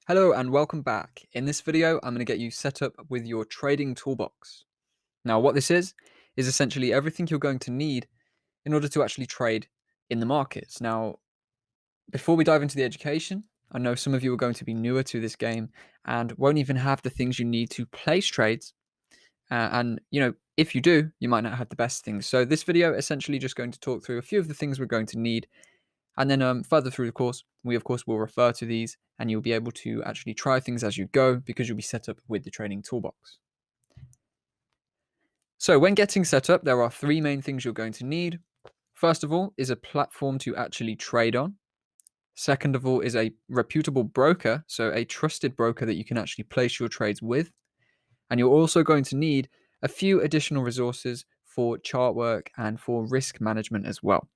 Hello and welcome back. In this video, I'm going to get you set up with your Trading Toolbox. Now, what this is essentially everything you're going to need in order to actually trade in the markets. Now, before we dive into the education, I know some of you are going to be newer to this game and won't even have the things you need to place trades. If you do, you might not have the best things. So this video essentially just going to talk through a few of the things we're going to need, and then further through the course, we of course will refer to these and you'll be able to actually try things as you go because you'll be set up with the Trading Toolbox. So when getting set up, there are three main things you're going to need. First of all is a platform to actually trade on. Second of all is a reputable broker, so a trusted broker that you can actually place your trades with. And you're also going to need a few additional resources for chart work and for risk management as well.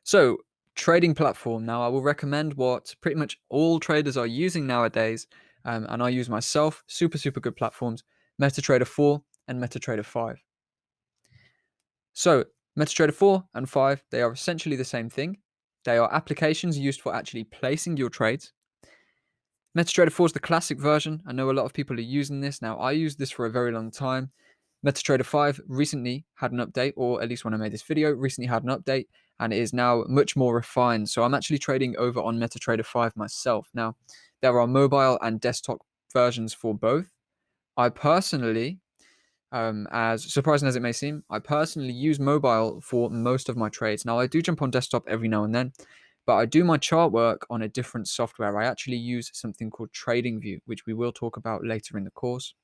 So, trading platform. Now, I will recommend what pretty much all traders are using nowadays, and I use myself. Super good platforms: MetaTrader 4 and MetaTrader 5. So, MetaTrader 4 and 5, they are essentially the same thing. They are applications used for actually placing your trades. MetaTrader 4 is the classic version. I know a lot of people are using this now. I used this for a very long time. MetaTrader 5 recently had an update, or at least when I made this video, recently had an update, and it is now much more refined. So I'm actually trading over on MetaTrader 5 myself. Now, there are mobile and desktop versions for both. I personally, as surprising as it may seem, I personally use mobile for most of my trades. Now, I do jump on desktop every now and then, but I do my chart work on a different software. I actually use something called TradingView, which we will talk about later in the course,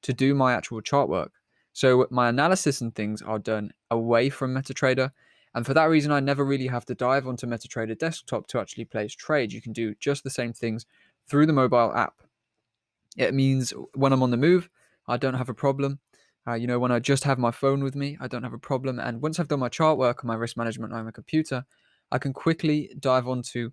to do my actual chart work. So my analysis and things are done away from MetaTrader. And for that reason, I never really have to dive onto MetaTrader desktop to actually place trades. You can do just the same things through the mobile app. It means when I'm on the move, I don't have a problem. When I just have my phone with me, I don't have a problem. And once I've done my chart work and my risk management on my computer, I can quickly dive onto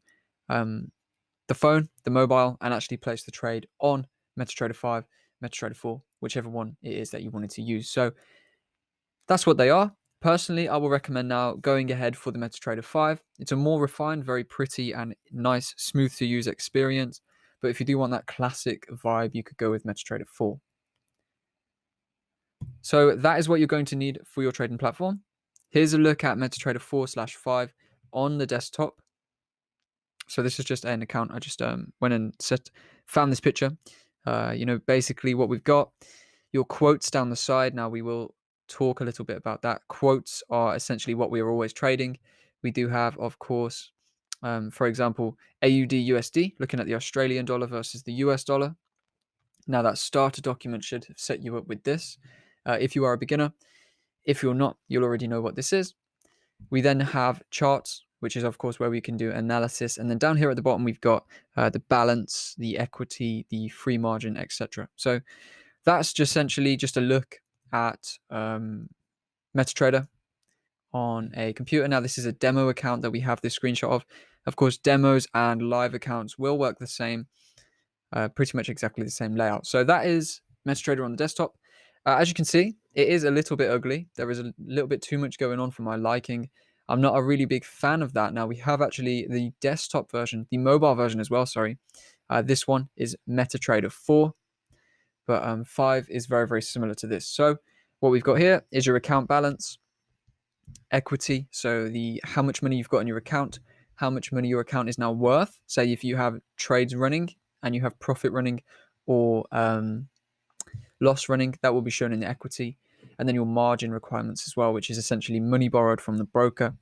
the phone, the mobile, and actually place the trade on MetaTrader 5, MetaTrader 4, whichever one it is that you wanted to use. So that's what they are. Personally, I will recommend now going ahead for the MetaTrader 5. It's a more refined, very pretty and nice, smooth to use experience. But if you do want that classic vibe, you could go with MetaTrader 4. So that is what you're going to need for your trading platform. Here's a look at MetaTrader 4/5 on the desktop. So this is just an account. I just went and found this picture. Basically what we've got, your quotes down the side. Now we will talk a little bit about that. Quotes are essentially what we are always trading. We do have, of course, for example, AUD USD, looking at the Australian dollar versus the US dollar. Now that starter document should have set you up with this. If you are a beginner, if you're not, you'll already know what this is. We then have charts, which is of course where we can do analysis. And then down here at the bottom, we've got the balance, the equity, the free margin, etc. So that's just essentially just a look at MetaTrader on a computer. Now this is a demo account that we have this screenshot of. Of course, demos and live accounts will work the same, pretty much exactly the same layout. So that is MetaTrader on the desktop. As you can see, it is a little bit ugly. There is a little bit too much going on for my liking. I'm not a really big fan of that. Now we have actually the desktop version, the mobile version as well, sorry. This one is MetaTrader 4, but 5 is very similar to this. So what we've got here is your account balance, equity, so the how much money you've got in your account, how much money your account is now worth. Say if you have trades running and you have profit running or loss running, that will be shown in the equity. And then your margin requirements as well, which is essentially money borrowed from the broker,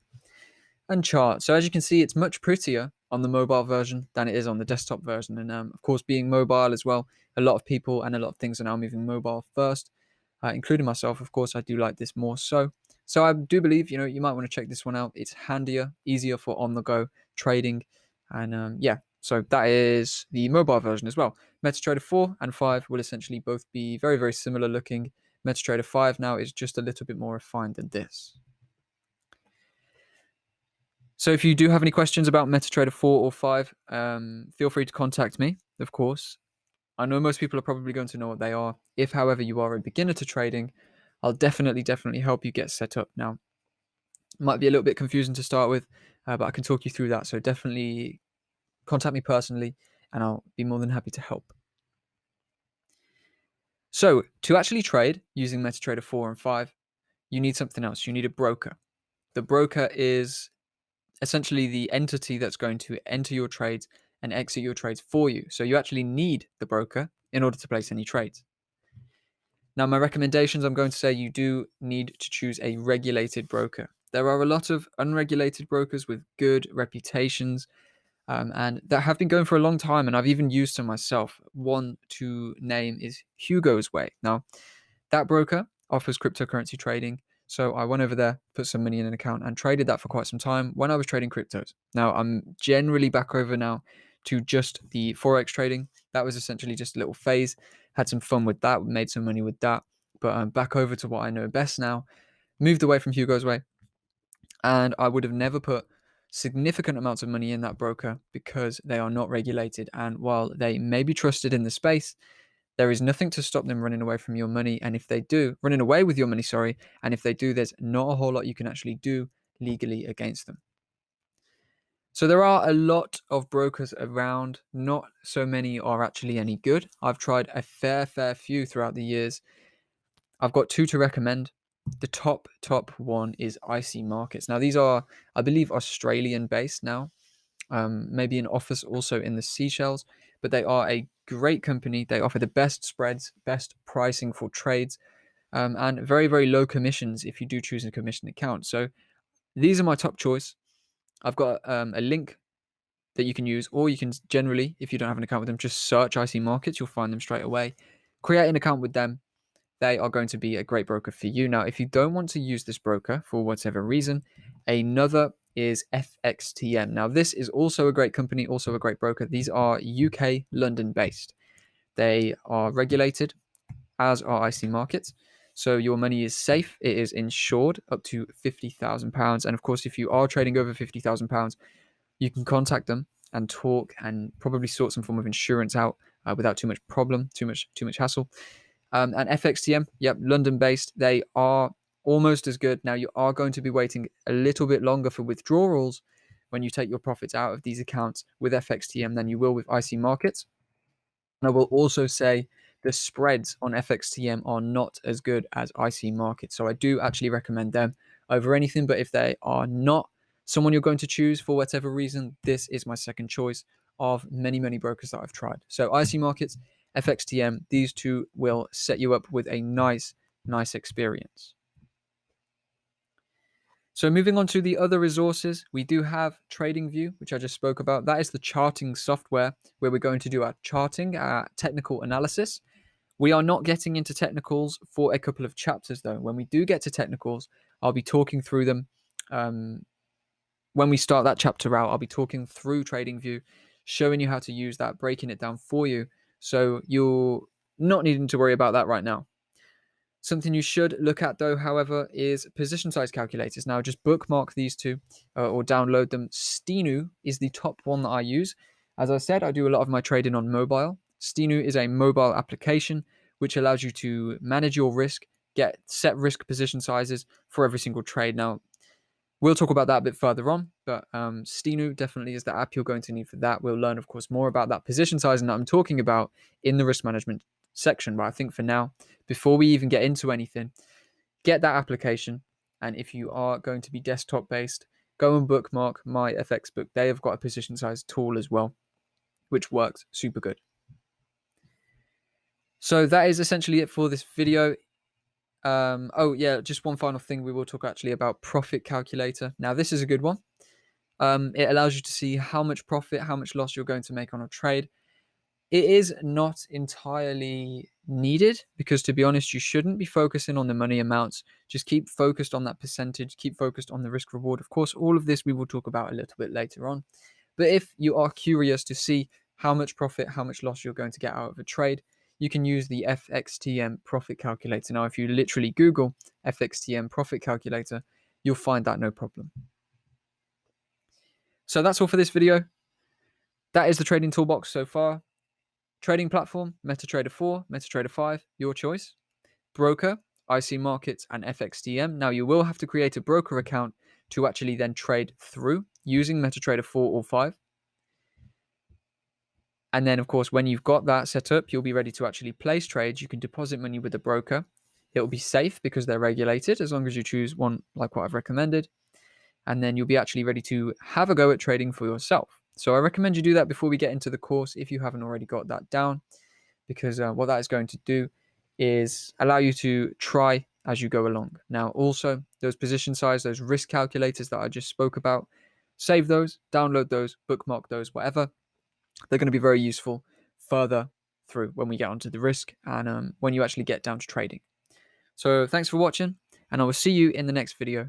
and chart. So as you can see, it's much prettier on the mobile version than it is on the desktop version. And of course, being mobile as well, a lot of people and a lot of things are now moving mobile first, including myself. Of course, I do like this more so. So I do believe, you might want to check this one out. It's handier, easier for on-the-go trading. And so that is the mobile version as well. MetaTrader 4 and 5 will essentially both be very similar looking. MetaTrader 5 now is just a little bit more refined than this. So if you do have any questions about MetaTrader 4 or 5, feel free to contact me, of course. I know most people are probably going to know what they are. If, however, you are a beginner to trading, I'll definitely help you get set up. Now, it might be a little bit confusing to start with, but I can talk you through that. So definitely contact me personally and I'll be more than happy to help. So to actually trade using MetaTrader 4 and 5, you need something else. You need a broker. The broker is essentially the entity that's going to enter your trades and exit your trades for you. So you actually need the broker in order to place any trades. Now, my recommendations, I'm going to say you do need to choose a regulated broker. There are a lot of unregulated brokers with good reputations, and that have been going for a long time, and I've even used some myself. One to name is Hugo's Way. Now, that broker offers cryptocurrency trading, so I went over there, put some money in an account, and traded that for quite some time when I was trading cryptos. Now, I'm generally back over now to just the Forex trading. That was essentially just a little phase. Had some fun with that, made some money with that, but I'm back over to what I know best now. Moved away from Hugo's Way, and I would have never put significant amounts of money in that broker because they are not regulated. And while they may be trusted in the space, there is nothing to stop them running away from your money. And if they do, running away with your money, sorry, and if they do, there's not a whole lot you can actually do legally against them. So there are a lot of brokers around. Not so many are actually any good. I've tried a fair few throughout the years. I've got two to recommend. The top one is IC Markets. Now these are, I believe, Australian based now. Maybe an office also in the Seychelles, but they are a great company. They offer the best spreads, best pricing for trades, and very low commissions if you do choose a commission account. So these are my top choice. I've got a link that you can use, or you can generally, if you don't have an account with them, just search IC Markets. You'll find them straight away. Create an account with them. They are going to be a great broker for you. Now, if you don't want to use this broker for whatever reason, another is FXTM. Now, this is also a great company, also a great broker. These are UK, London based. They are regulated, as are IC Markets. So your money is safe. It is insured up to £50,000. And of course, if you are trading over £50,000, you can contact them and talk and probably sort some form of insurance out without too much problem, too much hassle. And FXTM, yep, London based. They are almost as good. Now, you are going to be waiting a little bit longer for withdrawals when you take your profits out of these accounts with FXTM than you will with IC Markets. And I will also say the spreads on FXTM are not as good as IC Markets. So I do actually recommend them over anything. But if they are not someone you're going to choose for whatever reason, this is my second choice of many brokers that I've tried. So IC Markets, FXTM, these two will set you up with a nice experience. So moving on to the other resources, we do have TradingView, which I just spoke about. That is the charting software where we're going to do our charting, our technical analysis. We are not getting into technicals for a couple of chapters though. When we do get to technicals, I'll be talking through them. When we start that chapter out, I'll be talking through TradingView, showing you how to use that, breaking it down for you. So you're not needing to worry about that right now. Something you should look at though, however, is position size calculators. Now just bookmark these two or download them. Stinu is the top one that I use. As I said, I do a lot of my trading on mobile. Stinu is a mobile application which allows you to manage your risk, get set risk position sizes for every single trade. Now, we'll talk about that a bit further on, but Stinu definitely is the app you're going to need for that. We'll learn, of course, more about that position sizing that I'm talking about in the risk management section. But I think for now, before we even get into anything, get that application. And if you are going to be desktop based, go and bookmark my FX book. They have got a position size tool as well, which works super good. So that is essentially it for this video. Oh yeah, just one final thing we will talk actually about profit calculator. Now this is a good one. It allows you to see how much profit, how much loss you're going to make on a trade. It is not entirely needed because, to be honest, you shouldn't be focusing on the money amounts. Just keep focused on that percentage, keep focused on the risk reward. Of course, all of this we will talk about a little bit later on. But if you are curious to see how much profit, how much loss you're going to get out of a trade, you can use the FXTM profit calculator. Now, if you literally Google FXTM profit calculator, you'll find that no problem. So that's all for this video. That is the trading toolbox so far. Trading platform, MetaTrader 4, MetaTrader 5, your choice. Broker, IC Markets, and FXTM. Now, you will have to create a broker account to actually then trade through using MetaTrader 4 or 5. And then, of course, when you've got that set up, you'll be ready to actually place trades. You can deposit money with a broker. It will be safe because they're regulated as long as you choose one like what I've recommended. And then you'll be actually ready to have a go at trading for yourself. So I recommend you do that before we get into the course if you haven't already got that down, because what that is going to do is allow you to try as you go along. Now, also, those position size, those risk calculators that I just spoke about, save those, download those, bookmark those, whatever. They're going to be very useful further through when we get onto the risk and when you actually get down to trading. So thanks for watching, and I will see you in the next video.